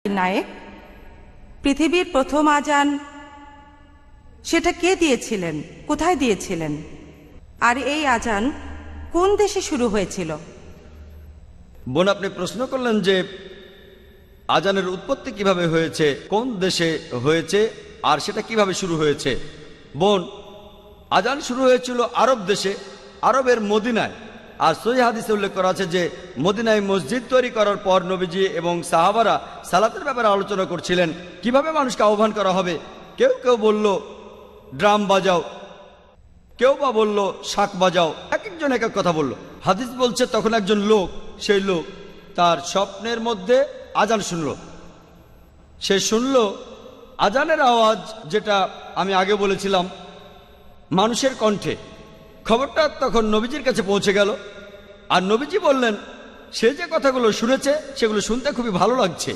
নায়েক, পৃথিবীর প্রথম আজান সেটা কে দিয়েছিলেন, কোথায় দিয়েছিলেন, আর এই আজান কোন দেশে শুরু হয়েছিল? বোন, আপনি প্রশ্ন করলেন যে আজানের উৎপত্তি কিভাবে হয়েছে, কোন দেশে হয়েছে, আর সেটা কিভাবে শুরু হয়েছে। বোন, আজান শুরু হয়েছিল আরব দেশে, আরবের মদিনায়। আর সহিহ হাদিসে উল্লেখ করা আছে যে মদিনায় মসজিদ তৈরি করার পর নবীজি এবং সাহাবারা সালাতের ব্যাপারে আলোচনা করছিলেন, কিভাবে মানুষকে আহ্বান করা হবে। কেউ কেউ বলল ড্রাম বাজাও, কেউ বা বলল শাক বাজাও, এক একজন এক এক কথা বলল। হাদিস বলছে তখন একজন লোক, সেই লোক তার স্বপ্নের মধ্যে আজান শুনল। সে শুনল আজানের আওয়াজ, যেটা আমি আগে বলেছিলাম মানুষের কণ্ঠে। খবরটা তখন নবীজির কাছে পৌঁছে গেল, আর নবীজি বললেন সে যে কথাগুলো শুনেছে সেগুলো শুনতে খুবই ভালো লাগছে।